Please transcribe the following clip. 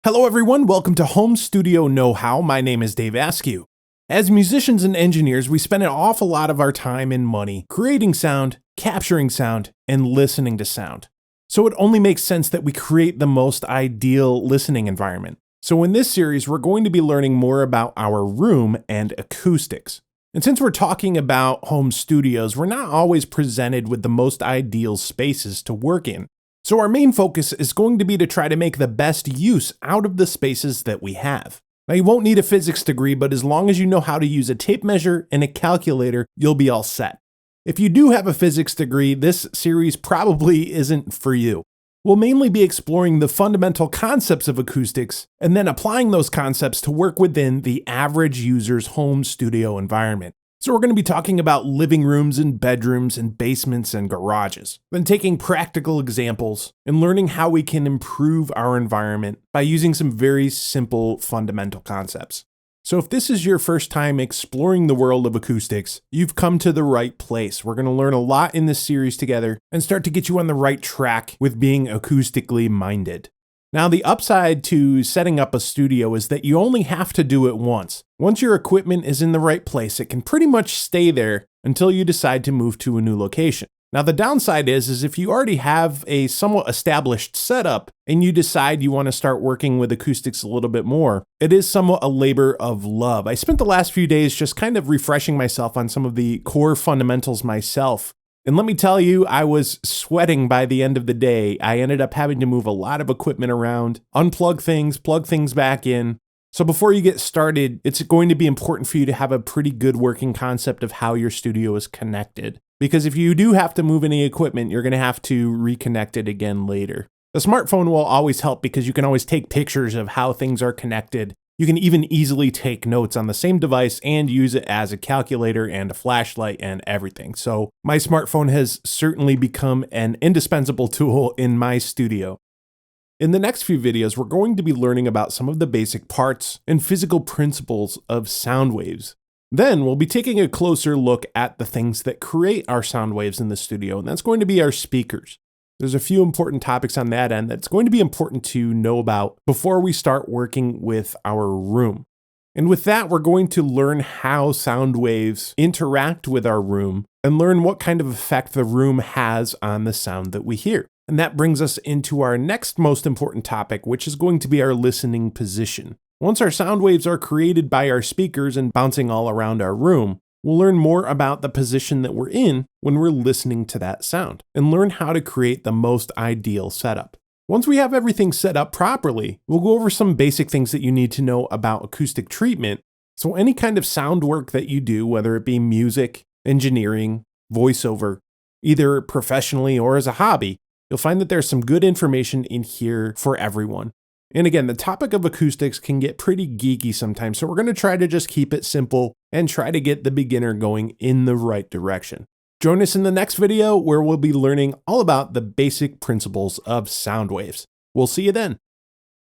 Hello everyone, welcome to Home Studio Know-How. My name is Dave Askew. As musicians and engineers, we spend an awful lot of our time and money creating sound, capturing sound, and listening to sound. So it only makes sense that we create the most ideal listening environment. So in this series, we're going to be learning more about our room and acoustics. And since we're talking about home studios, we're not always presented with the most ideal spaces to work in. So our main focus is going to be to try to make the best use out of the spaces that we have. Now you won't need a physics degree, but as long as you know how to use a tape measure and a calculator, you'll be all set. If you do have a physics degree, this series probably isn't for you. We'll mainly be exploring the fundamental concepts of acoustics and then applying those concepts to work within the average user's home studio environment. So we're going to be talking about living rooms and bedrooms and basements and garages, then taking practical examples and learning how we can improve our environment by using some very simple fundamental concepts. So if this is your first time exploring the world of acoustics, you've come to the right place. We're going to learn a lot in this series together and start to get you on the right track with being acoustically minded. Now, the upside to setting up a studio is that you only have to do it once. Once your equipment is in the right place, it can pretty much stay there until you decide to move to a new location. Now, the downside is if you already have a somewhat established setup and you decide you want to start working with acoustics a little bit more, it is somewhat a labor of love. I spent the last few days just kind of refreshing myself on some of the core fundamentals myself. And let me tell you, I was sweating by the end of the day. I ended up having to move a lot of equipment around, unplug things, plug things back in. So before you get started, it's going to be important for you to have a pretty good working concept of how your studio is connected. Because if you do have to move any equipment, you're going to have to reconnect it again later. The smartphone will always help because you can always take pictures of how things are connected. You can even easily take notes on the same device and use it as a calculator and a flashlight and everything. So my smartphone has certainly become an indispensable tool in my studio. In the next few videos, we're going to be learning about some of the basic parts and physical principles of sound waves. Then we'll be taking a closer look at the things that create our sound waves in the studio, and that's going to be our speakers. There's a few important topics on that end that's going to be important to know about before we start working with our room. And with that, we're going to learn how sound waves interact with our room and learn what kind of effect the room has on the sound that we hear. And that brings us into our next most important topic, which is going to be our listening position. Once our sound waves are created by our speakers and bouncing all around our room, we'll learn more about the position that we're in when we're listening to that sound and learn how to create the most ideal setup. Once we have everything set up properly, we'll go over some basic things that you need to know about acoustic treatment. So any kind of sound work that you do, whether it be music, engineering, voiceover, either professionally or as a hobby, you'll find that there's some good information in here for everyone. And again, the topic of acoustics can get pretty geeky sometimes, so we're going to try to just keep it simple and try to get the beginner going in the right direction. Join us in the next video where we'll be learning all about the basic principles of sound waves. We'll see you then.